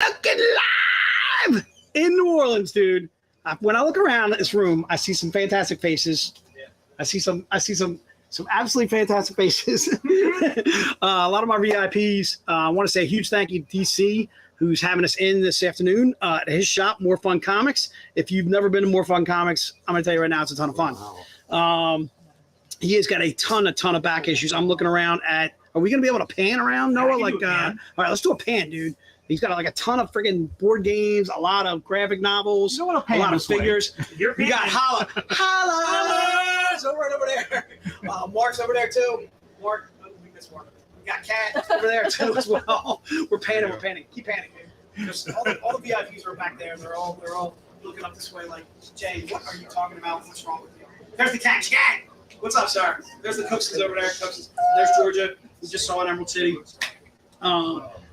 fucking live in New Orleans, dude. When I look around this room, I see some fantastic faces. I see some absolutely fantastic faces. A lot of my VIPs. I want to say a huge thank you to DC, who's having us in this afternoon at his shop, More Fun Comics. If you've never been to More Fun Comics, I'm going to tell you right now, it's a ton of fun. He has got a ton of back issues. I'm looking around at. Are we going to be able to pan around, Noah? All right, let's do a pan, dude. He's got like a ton of friggin' board games, a lot of graphic novels, a lot of figures. We got Holla's over there. Mark's over there too. Mark, we missed Mark. We got Kat over there too as well. We're panning. Keep panning, dude. Just all the VIPs are back there. They're all looking up this way like, Jay, what are you talking about? What's wrong with you? There's the cat. What's up, sir? There's the Cooksons over there. There's Georgia. We just saw in Emerald City.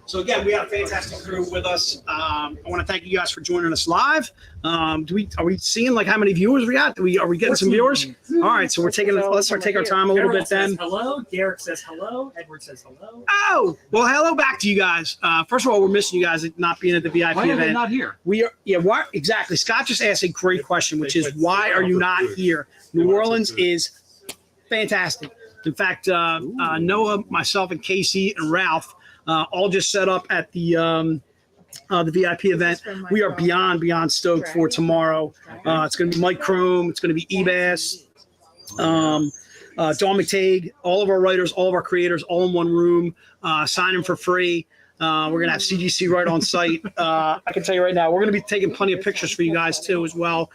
So again, we got a fantastic crew with us. I want to thank you guys for joining us live. Are we seeing like how many viewers we got? Are we getting some viewers? All right, so let's start taking our time a little bit then. Hello, Derek says hello, Edward says hello. Oh, well, hello back to you guys. First of all, we're missing you guys not being at the VIP event. Why are they not here? Why exactly? Scott just asked a great question, which is why are you not here? New Orleans is fantastic. In fact, Noah, myself, and Casey and Ralph all just set up at the VIP event. We are beyond stoked for tomorrow. It's going to be Mike Chrome. It's going to be Ebass, Dawn McTague, all of our writers, all of our creators, all in one room, signing for free. We're going to have CGC right on site. I can tell you right now, we're going to be taking plenty of pictures for you guys too as well.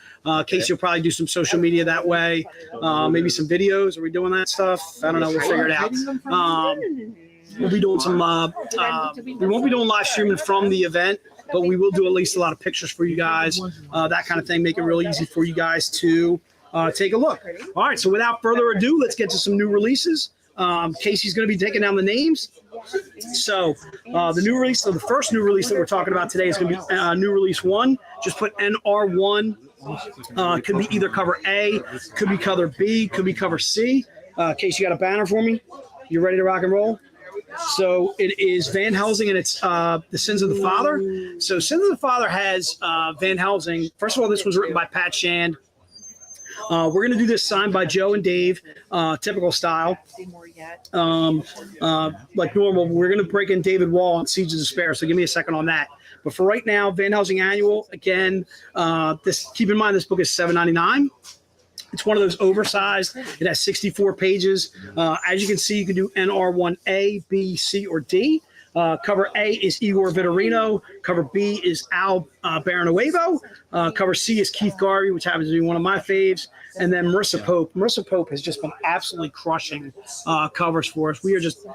Casey will probably do some social media that way, maybe some videos. Are we doing that stuff? I don't know. We'll figure it out. We'll be doing some. We won't be doing live streaming from the event, but we will do at least a lot of pictures for you guys, that kind of thing. Make it real easy for you guys to take a look. All right. So without further ado, let's get to some new releases. Casey's going to be taking down the names. So the new release, so the first new release that we're talking about today is going to be new release 1. Just put NR1. Could be either cover A, could be cover B, could be cover C. Casey, you got a banner for me? You ready to rock and roll? So it is Van Helsing, and it's The Sins of the Father. So Sins of the Father has Van Helsing. First of all, this was written by Pat Shand. We're going to do this signed by Joe and Dave, typical style. Like normal, we're going to break in David Wall on Siege of Despair, so give me a second on that. But for right now, Van Helsing Annual, again, keep in mind this book is $7.99. It's one of those oversized. It has 64 pages. As you can see, you can do NR1A, B, C, or D. Cover A is Igor Vitorino. Cover B is Al Baranuevo. Cover C is Keith Garvey, which happens to be one of my faves. And then Marissa Pope. Marissa Pope has just been absolutely crushing covers for us. We are just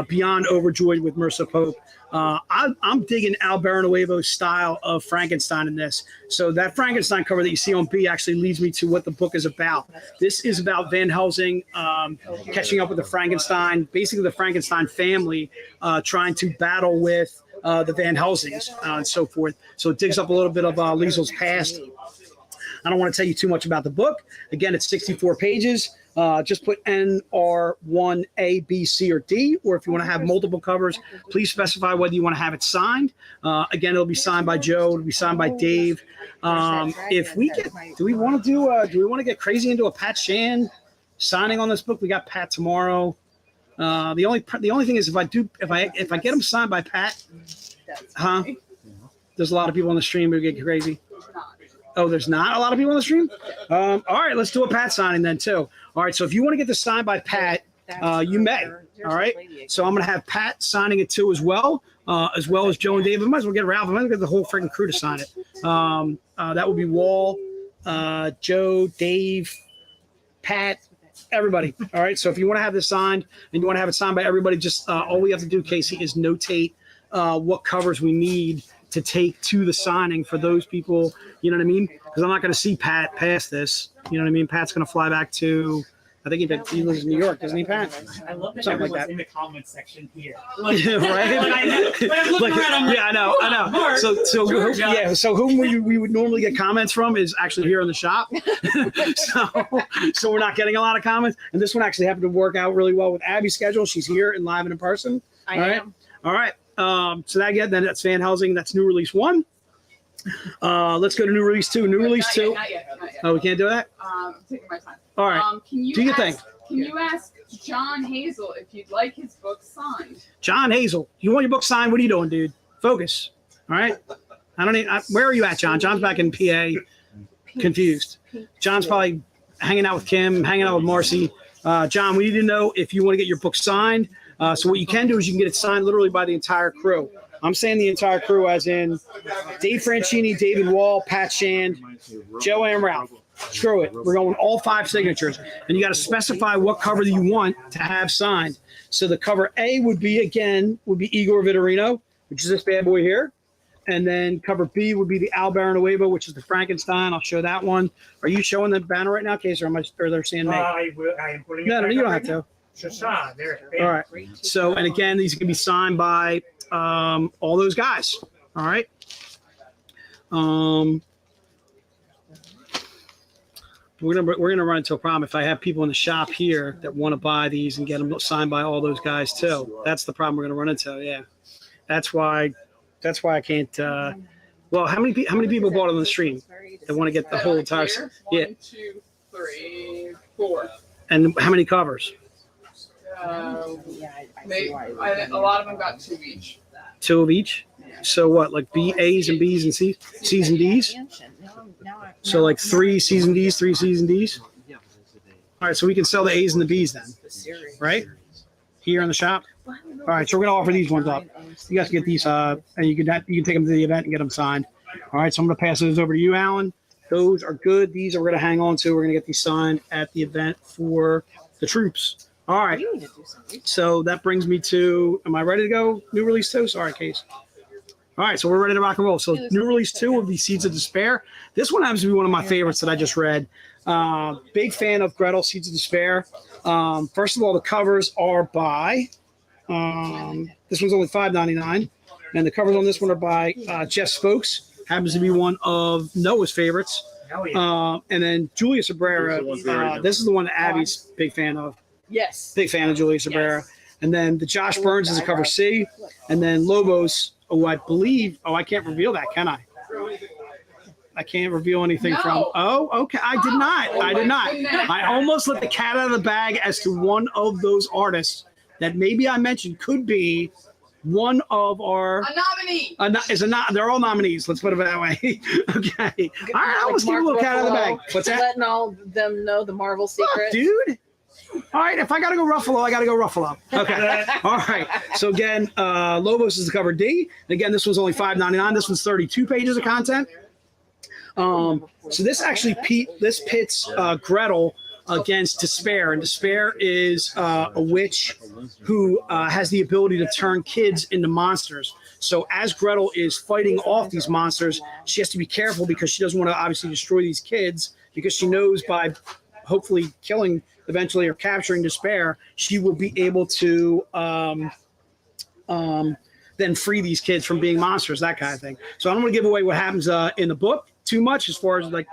beyond overjoyed with Marissa Pope. I'm digging Al Baranuevo's style of Frankenstein in this. So that Frankenstein cover that you see on B actually leads me to what the book is about. This is about Van Helsing catching up with the Frankenstein, basically the Frankenstein family, trying to battle with the Van Helsings and so forth. So it digs up a little bit of Liesel's past. I don't want to tell you too much about the book. Again, it's 64 pages. Just put NR1, A, B, C, or D. Or if you want to have multiple covers, please specify whether you want to have it signed. Again, it'll be signed by Joe. It'll be signed by Dave. If we get, do we want to get crazy into a Pat Shand signing on this book? We got Pat tomorrow. The only thing is if I get them signed by Pat, there's a lot of people on the stream who get crazy. Oh, there's not a lot of people on the stream? All right, let's do a Pat signing then, too. All right, so if you want to get this signed by Pat, you may. All right, so I'm going to have Pat signing it, too, as well as Joe and Dave. I might as well get Ralph. I might as well get the whole freaking crew to sign it. That would be Wall, Joe, Dave, Pat, everybody. All right, so if you want to have this signed and you want to have it signed by everybody, just all we have to do, Casey, is notate what covers we need to take to the signing for those people, you know what I mean? Because I'm not going to see Pat past this, you know what I mean? Pat's going to fly back to, I think he lives in New York, doesn't he, Pat? I love that Something everyone's like that. in the comments section here. Right? I know. So whom we would normally get comments from is actually here in the shop. so we're not getting a lot of comments. And this one actually happened to work out really well with Abby's schedule. She's here and live and in person. I am. All right. So that again, then that's Van Helsing. That's new release 1. Let's go to new release 2. New release 2. Not yet. Oh, we can't do that? Taking my time. All right. Can you Do your thing. Can you ask John Hazel if you'd like his book signed? John Hazel, you want your book signed? What are you doing, dude? Focus. All right. I don't need. Where are you at, John? John's back in PA, confused. John's probably hanging out with Kim, hanging out with Marcy. John, we need to know if you want to get your book signed. So what you can do is you can get it signed literally by the entire crew. I'm saying the entire crew, as in Dave Franchini, David Wall, Pat Shand, Joanne Ralph. Screw it. We're going all 5 signatures. And you got to specify what cover you want to have signed. So the cover A would be Igor Vitorino, which is this bad boy here. And then cover B would be the Al Baranuevo, which is the Frankenstein. I'll show that one. Are you showing the banner right now, Case, or they're seeing me? I am putting it No, back you up don't right have to. Shasha, there. All right. So, and again, these can be signed by all those guys. All right. We're gonna run into a problem if I have people in the shop here that want to buy these and get them signed by all those guys too. That's the problem we're gonna run into. Yeah. That's why I can't. Well, how many people bought it on the stream that want to get the whole entire? Yeah. 1, 2, 3, 4. And how many covers? A lot of them got 2 each. 2 of each. So what? Like B, A's and B's and C's, C's and D's. So like 3 C's and D's, 3 C's and D's. All right, so we can sell the A's and the B's then, right? Here in the shop. All right, so we're gonna offer these ones up. You guys can get these, and you can take them to the event and get them signed. All right, so I'm gonna pass those over to you, Alan. Those are good. These are we're gonna hang on to. We're gonna get these signed at the event for the troops. All right. So that brings me to. Am I ready to go? New release 2. Sorry, Case. All right, so we're ready to rock and roll. So new release 2 will be Seeds of Despair. This one happens to be one of my favorites that I just read. Big fan of Gretel, Seeds of Despair. First of all, the covers are by, this one's only $5.99. And the covers on this one are by Jeff Spokes. Happens to be one of Noah's favorites. And then Julia Cabrera. This is the one that Abby's big fan of. Yes. Big fan of Julia Cabrera. And then the Josh Burns is a cover C. And then Lobos, I believe, I can't reveal that, can I? I can't reveal anything from. Oh, okay. I did not. I almost let the cat out of the bag as to one of those artists that maybe I mentioned could be one of our. A nominee. They're all nominees. Let's put it that way. Okay. I almost gave a little cat out of the bag. What's that? Letting all of them know the Marvel secret. Dude. All right, if I got to go Ruffalo, I got to go Ruffalo. Okay. All right. So again, Lobos is the cover D. And again, this one's only $5.99. This one's 32 pages of content. So this actually pits Gretel against Despair, and Despair is a witch who has the ability to turn kids into monsters. So as Gretel is fighting off these monsters, she has to be careful because she doesn't want to obviously destroy these kids, because she knows by hopefully killing eventually or capturing Despair, she will be able to then free these kids from being monsters, that kind of thing. So I don't want to give away what happens in the book too much, as far as like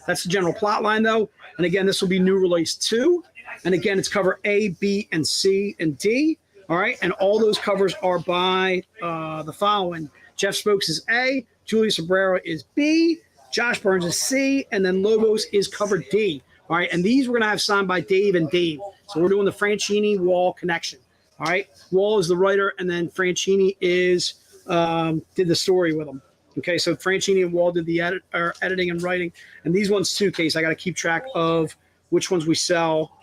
that's the general plot line though. And again, this will be new release 2. And again, it's cover A, B, and C, and D. All right. And all those covers are by the following. Jeff Spokes is A, Julia Cabrera is B, Josh Burns is C, and then Lobos is cover D. All right, and these we're going to have signed by Dave and Dave. So we're doing the Franchini Wall connection. All right, Wall is the writer, and then Franchini is did the story with them. Okay, so Franchini and Wall did the editing and writing. And these ones too, Case, I got to keep track of which ones we sell,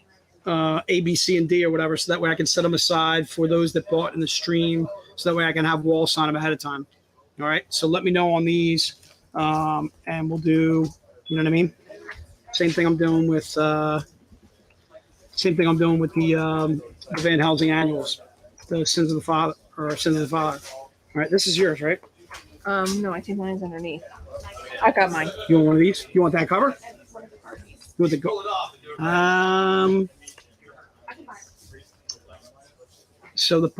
A, B, C, and D or whatever, so that way I can set them aside for those that bought in the stream, so that way I can have Wall sign them ahead of time. All right, so let me know on these, and we'll do, you know what I mean? Same thing I'm doing with the Van Helsing annuals, the Sins of the Father or Sins of the Father. All right, this is yours, right? No, I think mine's underneath. I got mine. You want one of these? You want that cover? You want the go? So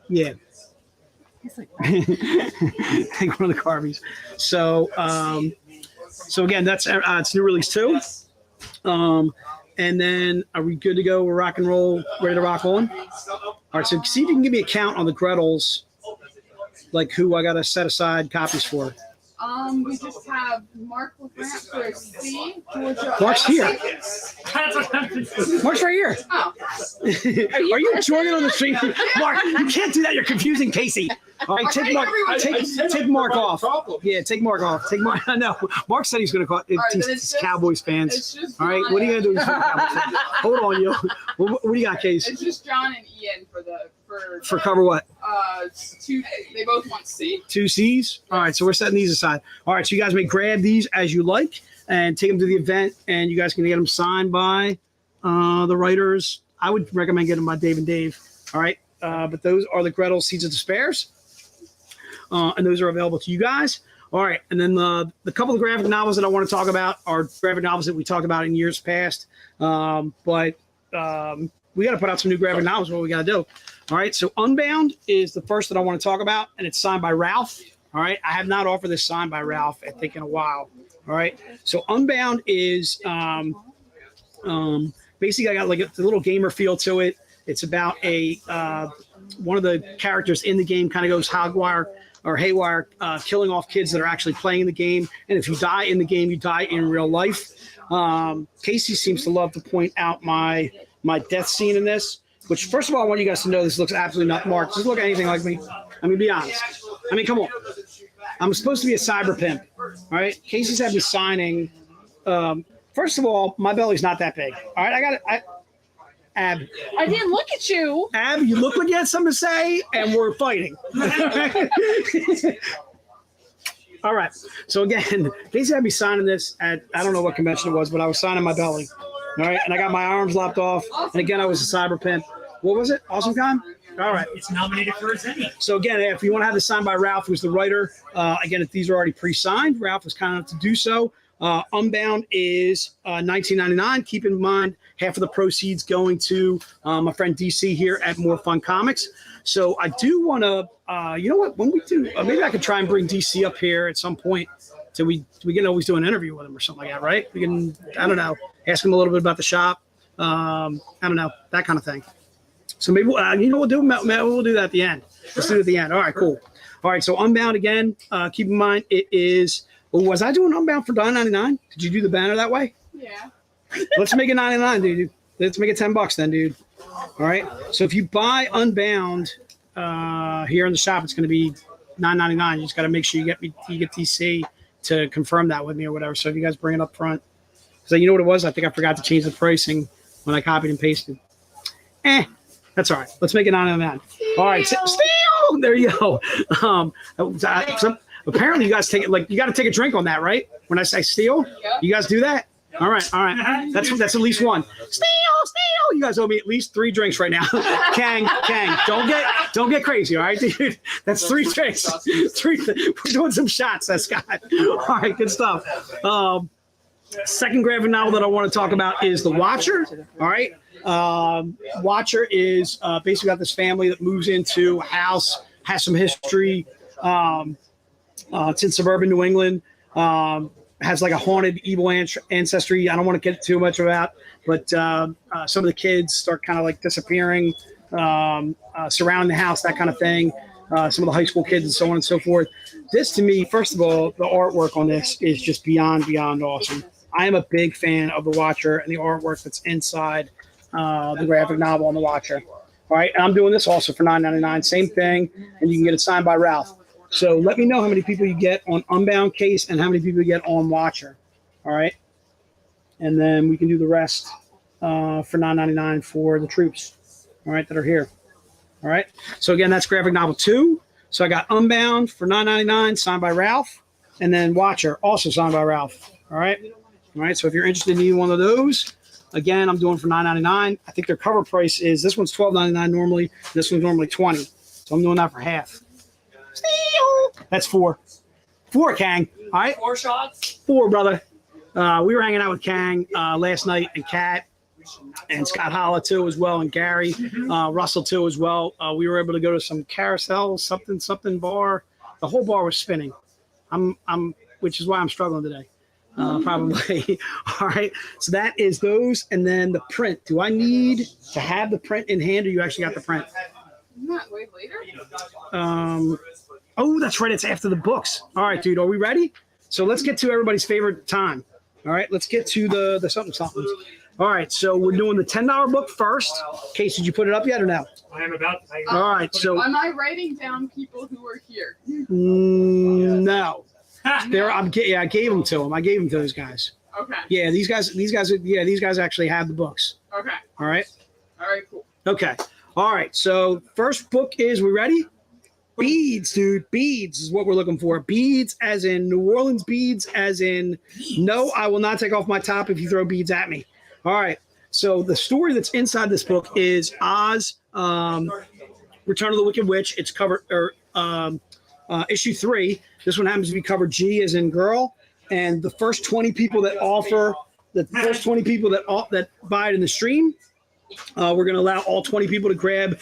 yeah. Take one of the Carbies. So again, that's it's new release 2. And then are we good to go? We're rock and roll, ready to rock on. All right. So see if you can give me a count on the Gretels like who I gotta set aside copies for? We just have Mark LeGrant for a C. Georgia. Mark's here. That's what I'm Mark's right here. Oh, Are you joining on the stream? Mark, you can't do that. You're confusing Casey. All right, take Mark. Take Mark off. Yeah, take Mark off. Take Mark. I know. Mark said he's going to call it. All right, then He's it's just- Cowboys fans. it's just All right, John what are you and- going to do? Hold on, you. What do you got, Case? It's just John and Ian For cover what? two. They both want C. 2 C's. All right, so we're setting these aside. All right, so you guys may grab these as you like and take them to the event, and you guys can get them signed by the writers. I would recommend getting them by Dave and Dave. All right, but those are the Gretel Seeds of Despairs, and those are available to you guys. All right, and then the couple of graphic novels that I want to talk about are graphic novels that we talked about in years past, but we got to put out some new graphic novels. What we got to do. All right, so Unbound is the first that I want to talk about, and it's signed by Ralph. All right, I have not offered this signed by Ralph, I think, in a while. All right, so Unbound is basically I got like a little gamer feel to it. It's about a one of the characters in the game kind of goes haywire, killing off kids that are actually playing the game. And if you die in the game, you die in real life. Casey seems to love to point out my death scene in this. Which, first of all, I want you guys to know this looks absolutely not Mark. Does it look anything like me? I mean, be honest. I mean, come on. I'm supposed to be a cyber pimp, all right? Casey's had me signing. First of all, my belly's not that big, all right? Ab. I didn't look at you. Ab, you look like you had something to say, and we're fighting. All right. So, again, Casey had me signing this at, I don't know what convention it was, but I was signing my belly. All right, and I got my arms lopped off, and again, I was a cyber pimp. What was it? Awesome Con? All right. It's nominated for a Zenny. So again, if you want to have this signed by Ralph, who's the writer, again, if these are already pre-signed, Ralph was kind enough to do so. Unbound is $19.99. Keep in mind, half of the proceeds going to my friend DC here at More Fun Comics. So I do want to, you know what? When we do, maybe I could try and bring DC up here at some point. So we can always do an interview with him or something like that, right? We can, I don't know, ask him a little bit about the shop. I don't know, that kind of thing. So maybe, you know what we'll do? We'll do that at the end. Let's do it at the end. All right, cool. All right, so Unbound again. Keep in mind, it is, was I doing Unbound for $9.99? Did you do the banner that way? Yeah. Let's make it $9.99, dude. Let's make it $10 then, dude. All right. So if you buy Unbound here in the shop, it's going to be $9.99. You just got to make sure you get DC to confirm that with me or whatever. So if you guys bring it up front, because you know what it was, I think I forgot to change the pricing when I copied and pasted. That's all right. Let's make it $9.99. All right, steal. There you go. Apparently, you guys take it like you got to take a drink on that, right? When I say steal, you guys do that. All right. That's at least one. Steal. You guys owe me at least 3 drinks right now. Kang. Don't get crazy, all right, dude. That's 3 drinks. 3. We're doing some shots, that's Scott. All right, good stuff. Second graphic novel that I want to talk about is The Watcher. All right. Watcher is basically got this family that moves into a house, has some history. It's in suburban New England. Has like a haunted evil ancestry. I don't want to get too much about, but some of the kids start kind of like disappearing, surrounding the house, that kind of thing. Some of the high school kids and so on and so forth. This to me, first of all, the artwork on this is just beyond awesome. I am a big fan of The Watcher and the artwork that's inside the graphic novel on The Watcher. All right, and I'm doing this also for $9.99. Same thing, and you can get it signed by Ralph. So let me know how many people you get on Unbound Case and how many people you get on Watcher. All right, and then we can do the rest for $9.99 for the troops. All right, that are here. All right. So again, that's graphic novel 2. So I got Unbound for $9.99, signed by Ralph, and then Watcher, also signed by Ralph. All right. All right. So if you're interested in either one of those, again, I'm doing for $9.99. I think their cover price is, this one's $12.99 normally. This one's normally $20. So I'm doing that for half. That's 4. 4, Kang. All right. 4 shots. 4, brother. We were hanging out with Kang last night, and Kat and Scott Holla too as well, and Gary Russell too as well. We were able to go to some carousel, something bar. The whole bar was spinning. Which is why I'm struggling today. Probably. All right. So that is those, and then the print. Do I need to have the print in hand, or you actually got the print? Isn't that way later? Oh, that's right. It's after the books. All right, dude. Are we ready? So let's get to everybody's favorite time. All right, let's get to the something. All right, so we're doing the $10 book first. Casey, did you put it up yet or no? I am about. All right, so Am I writing down people who are here? no. I gave them to them. I gave them to those guys. Okay. Yeah, these guys actually have the books. Okay. All right. All right. Cool. Okay. All right. So first book is, we ready? Beads, dude. Beads is what we're looking for. Beads as in New Orleans beads, as in no, I will not take off my top if you throw beads at me. All right. So the story that's inside this book is Oz, Return of the Wicked Witch. It's covered, or issue 3. This one happens to be covered G as in girl. And the first 20 people that that buy it in the stream, we're going to allow all 20 people to grab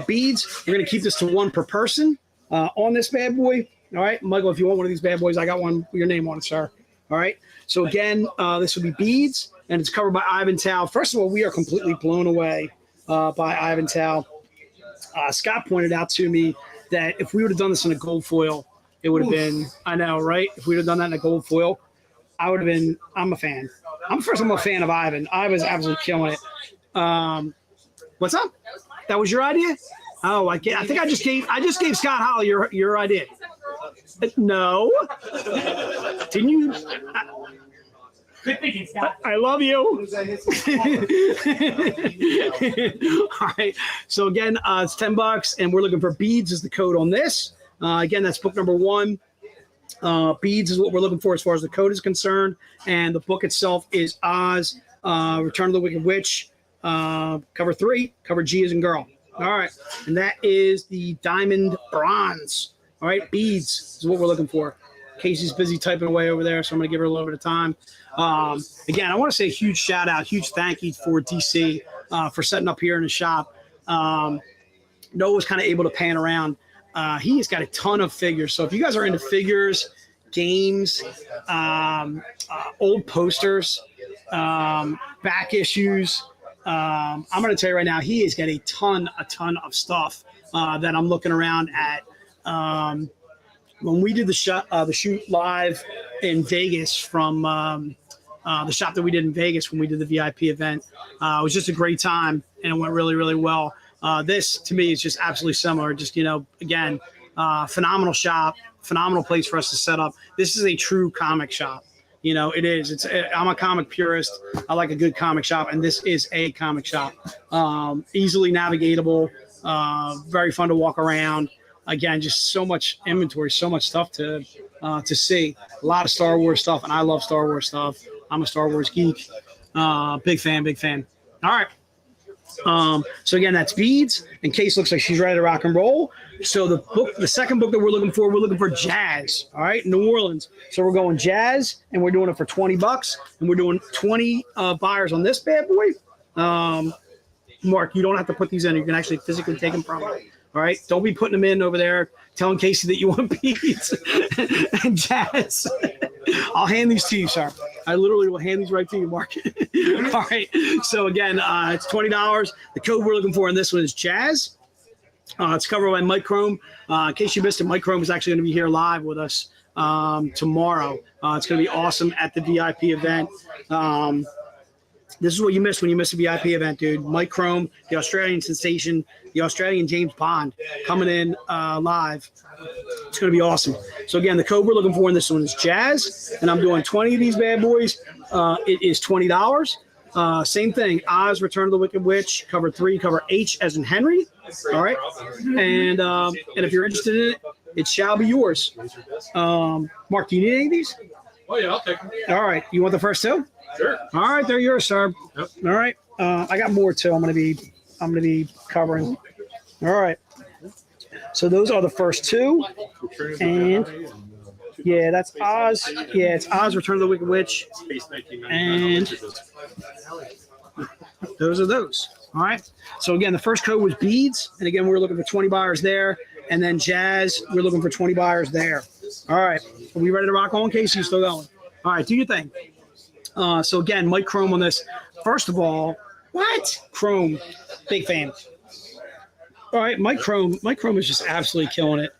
beads. We're going to keep this to 1 per person on this bad boy. All right, Michael, if you want one of these bad boys, I got one with your name on it, sir. All right. So again, this would be beads, and it's covered by Ivan Tao. First of all, we are completely blown away by Ivan Tao. Scott pointed out to me that if we would have done this in a gold foil, it would have been, I know, right? If we would have done that in a gold foil, I would have been, I'm a fan. I'm a fan of Ivan. Ivan's absolutely killing it. What's up? That was your idea? Oh, I think I just gave Scott Holly your idea. No. Didn't you? Good thinking, Scott. I love you. All right. So again, it's $10, and we're looking for beads as the code on this. Again, that's book number 1. Beads is what we're looking for as far as the code is concerned, and the book itself is Oz, Return of the Wicked Witch, cover 3, cover G as in girl. All right, and that is the diamond bronze. All right, beads is what we're looking for. Casey's busy typing away over there, so I'm going to give her a little bit of time. Again, I want to say a huge shout out, huge thank you for DC for setting up here in the shop. Noah was kind of able to pan around. He has got a ton of figures. So if you guys are into figures, games, old posters, back issues, I'm going to tell you right now, he has got a ton of stuff that I'm looking around at. When we did the shoot live in Vegas from the shop that we did in Vegas when we did the VIP event, it was just a great time, and it went really, really well. This to me is just absolutely similar. Just, again, phenomenal shop, phenomenal place for us to set up. This is a true comic shop. It is. I'm a comic purist. I like a good comic shop, and this is a comic shop. Easily navigatable, very fun to walk around. Again, just so much inventory, so much stuff to see. A lot of Star Wars stuff, and I love Star Wars stuff. I'm a Star Wars geek. Big fan. All right. So again, that's beads. And Case looks like she's ready to rock and roll. So the second book that we're looking for jazz. All right, New Orleans. So we're going jazz, and we're doing it for $20, and we're doing 20 buyers on this bad boy. Mark, you don't have to put these in. You can actually physically take them from me. All right, don't be putting them in over there, telling Casey that you want beads and jazz. I'll hand these to you, sir. I literally will hand these right to you, Mark. All right. So again, it's $20. The code we're looking for in this one is jazz. It's covered by Mike Chrome. In case you missed it, Mike Chrome is actually going to be here live with us tomorrow. It's going to be awesome at the VIP event. This is what you miss when you miss a VIP event, dude. Mike Chrome, the Australian sensation, the Australian James Bond, coming in live. It's going to be awesome. So again, the code we're looking for in this one is jazz, and I'm doing 20 of these bad boys. It is $20. Same thing, Oz, Return of the Wicked Witch, cover 3, cover H as in Henry. All right, and if you're interested in it, it shall be yours. Mark, do you need any of these? Oh yeah, I'll take them. All right, you want the first 2? Sure. All right, they're yours, sir. Yep. All right, I got more too. I'm gonna be covering. All right. So those are the first 2, and yeah, that's Oz. Yeah, it's Oz, Return of the Wicked Witch, and those are those. All right. So again, the first code was beads, and again, we're looking for 20 buyers there, and then jazz, we're looking for 20 buyers there. All right. Are we ready to rock on, Casey? You still going? All right, do your thing. So again, Mike Chrome on this. First of all, what? Chrome, big fan. All right, Mike Chrome is just absolutely killing it.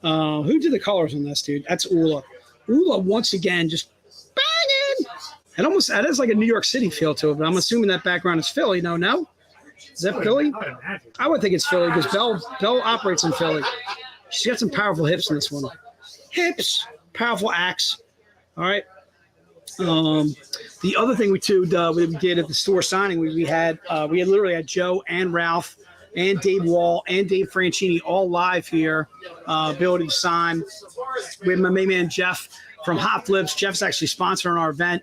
Who did the colors on this, dude? That's Ula. Ula once again just banging. That has like a New York City feel to it, but I'm assuming that background is Philly. No? Is that Philly? I would think it's Philly because Belle operates in Philly. She's got some powerful hips in this one. Hips, powerful axe. All right. The other thing we did at the store signing, we had literally had Joe and Ralph and Dave Wall and Dave Franchini all live here, ability to sign. We have my main man Jeff from Hot Flips. Jeff's actually sponsoring our event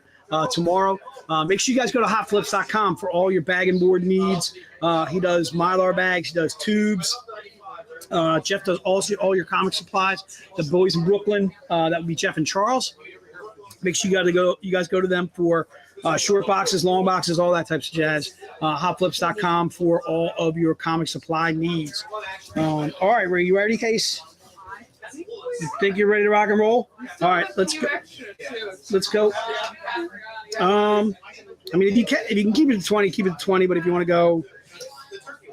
tomorrow. Make sure you guys go to hotflips.com for all your bag and board needs. He does Mylar bags, he does tubes. Jeff does also all your comic supplies. The boys in Brooklyn, that would be Jeff and Charles. Make sure you guys go to them for short boxes, long boxes, all that types of jazz. Hotflips.com for all of your comic supply needs. All right, Ray, you ready, Case? You think you're ready to rock and roll? All right, let's go. Let's go. I mean, if you can keep it to 20, keep it to 20. But if you want to go,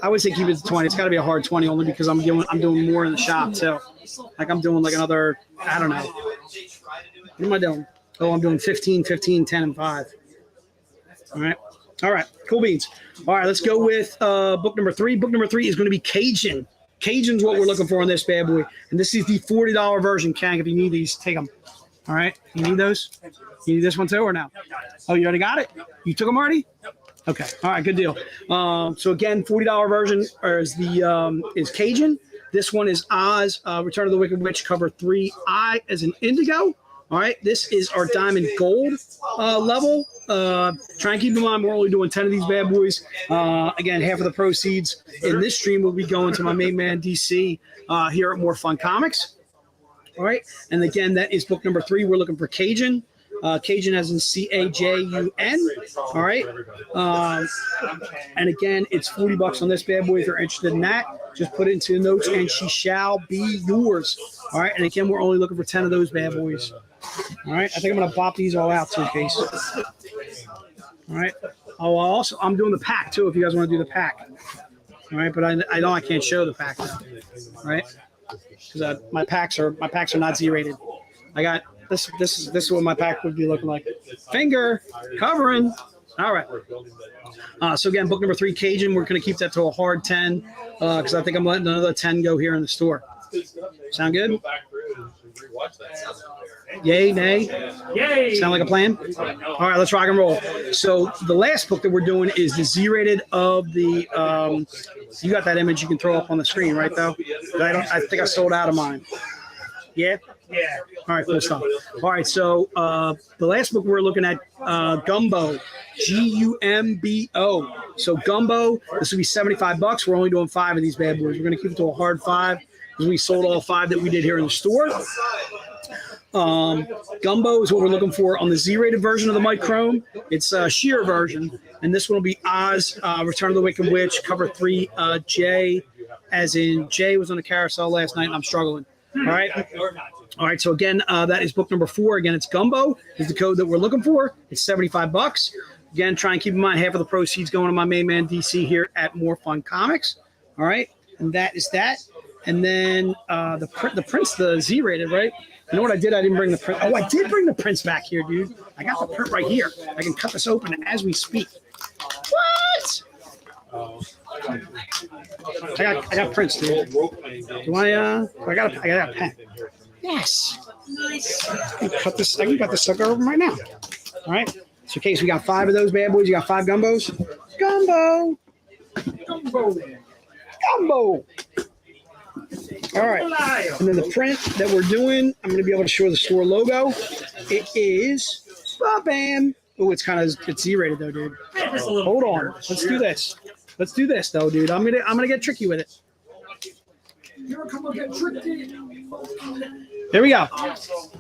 I would say keep it to 20. It's got to be a hard 20 only because I'm doing more in the shop too. Like I'm doing like another, I don't know. What am I doing? Oh, I'm doing 15, 10, and 5. All right. Cool beans. All right, let's go with book number 3. Book number 3 is going to be Cajun. Cajun's what we're looking for on this bad boy. And this is the $40 version, Kang. If you need these, take them. All right. You need those? You need this one too or no? Oh, you already got it? You took them already? Okay. All right. Good deal. So again, $40 version is Cajun. This one is Oz, Return of the Wicked Witch, cover 3. I as in indigo. All right, this is our diamond gold level. Try and keep in mind we're only doing 10 of these bad boys. Again, half of the proceeds in this stream will be going to my main man DC here at More Fun Comics. All right, and again, that is book number 3. We're looking for Cajun. Cajun as in Cajun. All right, and again, it's $40 on this bad boy. If you're interested in that, just put it into the notes, and she shall be yours. All right, and again, we're only looking for 10 of those bad boys. All right, I think I'm gonna bop these all out too, Case. All right. Oh, I'm doing the pack too. If you guys want to do the pack. All right, but I know I can't show the pack. All right, because my packs are not Z-rated. I got this. This is what my pack would be looking like. Finger covering. All right. So again, book number 3, Cajun. We're gonna keep that to a hard 10 because I think I'm letting another 10 go here in the store. Sound good? Yay, nay? Yay! Sound like a plan? All right, let's rock and roll. So the last book that we're doing is the Z-rated of the. You got that image you can throw up on the screen, right? Though I think I sold out of mine. Yeah. Yeah. All right, cool stuff. All right, so the last book we're looking at, Gumbo, Gumbo. So Gumbo, this will be $75. We're only doing 5 of these bad boys. We're going to keep it to a hard 5 because we sold all 5 that we did here in the store. Gumbo is what we're looking for on the Z-rated version of the Mike Chrome. It's a sheer version, and this one will be Oz, Return of the Wicked Witch, cover 3. Jay, as in Jay was on the carousel last night, and I'm struggling. All right. All right. So again, that is book number 4. Again, it's Gumbo is the code that we're looking for. It's $75. Again, try and keep in mind half of the proceeds going to my main man DC here at More Fun Comics. All right, and that is that. And then the Prince, the Z-rated, right? You know what I did? I didn't bring the print. Oh, I did bring the prints back here, dude. I got the print right here. I can cut this open as we speak. What? I got prints, dude. Do I got a pen. Yes. Nice. I can cut this sucker open right now. All right. So, in case we got 5 of those bad boys, you got 5 Gumbos. Gumbo. All right. And then the print that we're doing, I'm going to be able to show the store logo. It is bam. Oh, it's Z-rated though, dude. Hold on. Let's do this. Let's do this though, dude. I'm gonna get tricky with it. There we go.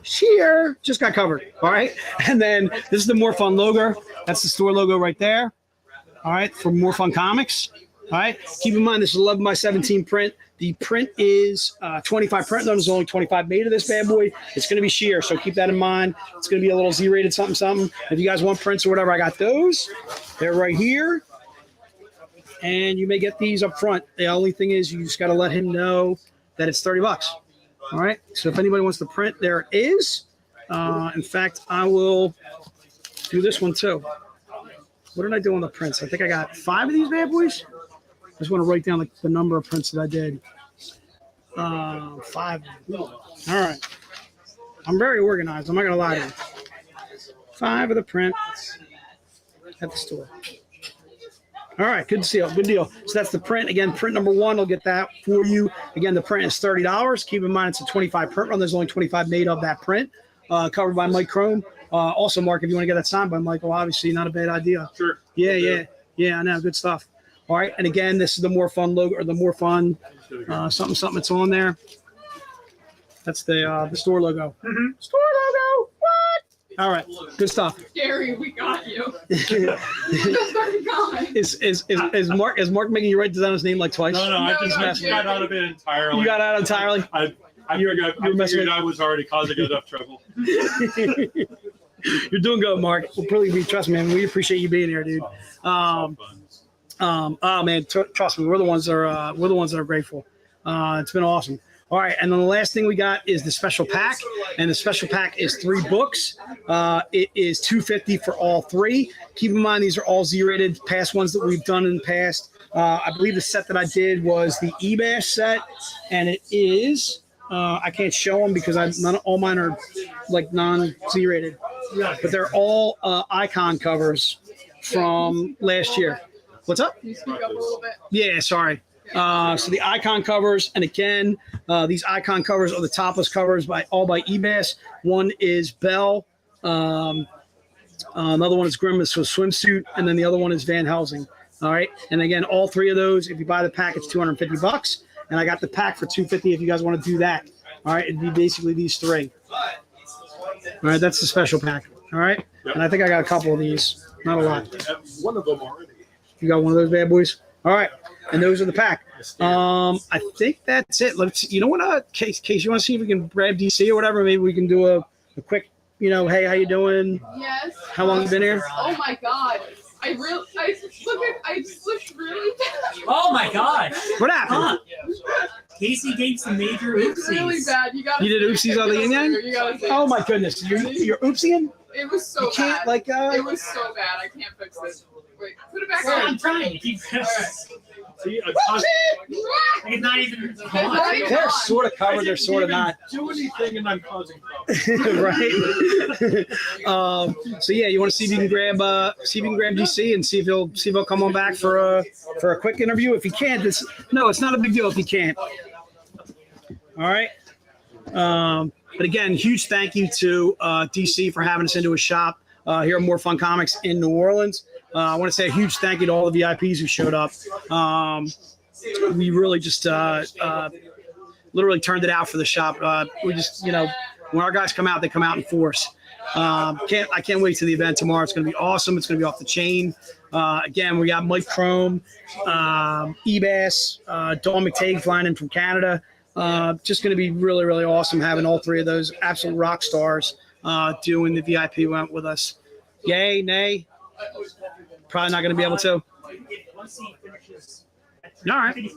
Sheer just got covered. All right. And then this is the More Fun logo. That's the store logo right there. All right, for More Fun Comics. All right. Keep in mind this is 11 by 17 print. The print is 25 print. There's only 25 made of this bad boy. It's going to be sheer, so keep that in mind. It's going to be a little Z-rated something. If you guys want prints or whatever, I got those. They're right here. And you may get these up front. The only thing is you just got to let him know that it's $30. All right. So if anybody wants to print, there it is. In fact, I will do this one too. What did I do on the prints? I think I got 5 of these bad boys. I just want to write down the number of prints that I did. 5. All right. I'm very organized. I'm not going to lie to you. 5 of the print at the store. All right, good deal, good deal. So that's the print. Again, print number 1, I'll get that for you. Again, the print is $30. Keep in mind it's a 25 print run. There's only 25 made of that print, covered by Mike Chrome. Also, Mark, if you want to get that signed by Michael, obviously not a bad idea. Sure. Yeah, I know, good stuff. All right, and again, this is the More Fun logo, or the More Fun something that's on there. That's the store logo. Mm-hmm. Store logo. What? All right, good stuff. Gary, we got you. That's already gone. Is Mark making you write down his name like twice? No, I just got out of it entirely. You got out entirely? I figured I was already causing enough trouble. You're doing good, Mark. Trust me, man. We appreciate you being here, dude. Oh man, trust me, we're the ones that are grateful. It's been awesome. All right, and then the last thing we got is the special pack, and the special pack is 3 books. It is $250 for all 3. Keep in mind these are all Z-rated, past ones that we've done in the past. I believe the set that I did was the eBash set, and it is. I can't show them because all mine are like non-Z-rated, but they're all icon covers from last year. What's up? Can you speak up a little bit? Yeah, sorry. So the icon covers, and again, these icon covers are the topless covers by eBash. One is Belle, another one is Grimace with swimsuit, and then the other one is Van Helsing. All right, and again, all 3 of those, if you buy the pack, it's $250, and I got the pack for $250 if you guys want to do that. All right, it'd be basically these 3. All right, that's the special pack. All right, and I think I got a couple of these, not a lot. One of them already. You got one of those bad boys? All right. And those are the pack. I think that's it. You know what? Case, you want to see if we can grab DC or whatever? Maybe we can do a quick, hey, how you doing? Yes. How long you been here? Oh my God. I slipped really bad. Oh my God. What happened? Casey gave some major It's oopsies. really bad. You did oopsies on the yin yang? Oh my goodness. You're oopsing? It was so You can't bad. It was so bad. I can't fix it. Wait, put it back Well, on. I'm trying to keep this. See, It's not even on. They're sort of covered. They're sort of not. Do anything, and I'm causing problems. Right. So yeah, you want to see if you can grab DC and see if he'll come on back for a quick interview. If he can't, it's not a big deal if he can't. All right. But again, huge thank you to DC for having us into his shop here at More Fun Comics in New Orleans. I want to say a huge thank you to all the VIPs who showed up. We really just literally turned it out for the shop. We just, when our guys come out, they come out in force. I can't wait to the event tomorrow. It's going to be awesome. It's going to be off the chain. Again, we got Mike Chrome, Ebass, Dawn McTague flying in from Canada. Just going to be really, really awesome having all 3 of those absolute rock stars doing the VIP event with us. Yay, nay? Probably not going to be able to. All right.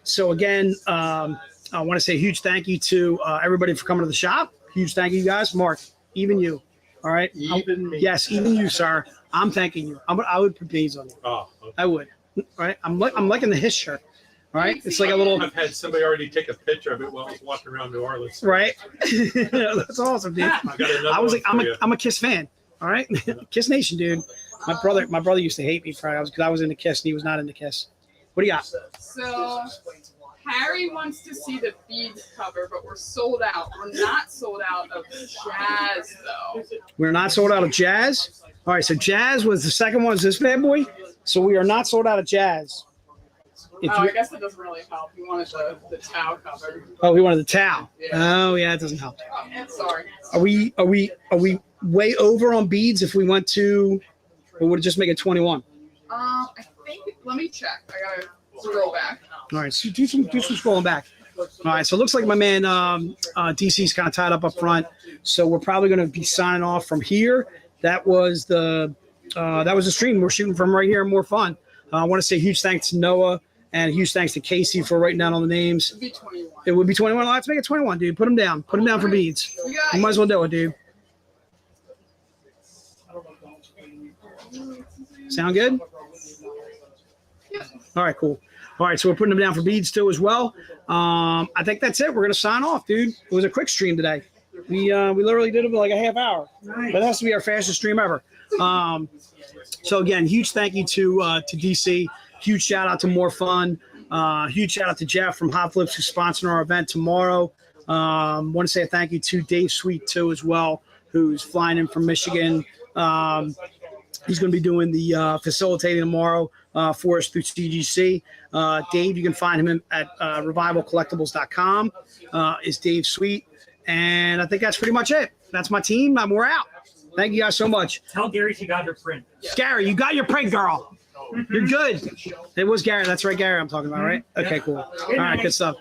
So again, I want to say a huge thank you to everybody for coming to the shop. Huge thank you, guys. Mark, even you. All right. Even me. Yes, even you, sir. I'm thanking you. I would put beads on you. Oh, okay. I would. All right. I'm liking the his shirt. All right. It's like a little. I've had somebody already take a picture of it while I was walking around New Orleans. Right. That's awesome, dude. I got another I was one like, for you. I'm a Kiss fan. All right. Kiss Nation, dude. My brother used to hate me because I was into Kiss and he was not into Kiss. What do you got? So Harry wants to see the beads cover, but we're sold out. We're not sold out of Jazz though. We're not sold out of Jazz. All right. So Jazz was the second one. Is this bad boy? So we are not sold out of Jazz. I guess it doesn't really help. He wanted the towel cover. Oh, we wanted the towel. Yeah. Oh, yeah, it doesn't help. Sorry. Are we way over on beads if we went to, or would it just make it 21? I think. Let me check. I gotta scroll back. All right, so do some scrolling back. All right, so it looks like my man DC's kind of tied up front, so we're probably going to be signing off from here. That was the stream we're shooting from right here. More fun. I want to say huge thanks to Noah And huge thanks to Casey for writing down all the names. It'd be 21. It would be 21. Let's make it 21, dude. Put them down. Put them down for beads. We got You might as well do it, dude. Sound good? All right, cool. All right, so we're putting them down for beads too as well. I think that's it. We're gonna sign off, dude. It was a quick stream today. We literally did it for like a half hour, but it has to be our fastest stream ever. So again, huge thank you to DC. Huge shout out to More Fun. Huge shout out to Jeff from Hot Flips who's sponsoring our event tomorrow. Want to say a thank you to Dave Sweet too as well, who's flying in from Michigan. He's going to be doing the facilitating tomorrow for us through CGC. Dave, you can find him at revivalcollectibles.com. Is Dave Sweet. And I think that's pretty much it. That's my team. We're out. Thank you guys so much. Tell Gary she got her print. Gary, you got your print, girl. You're good. It was Gary. That's right, Gary I'm talking about, right? Okay, cool. All right, good stuff.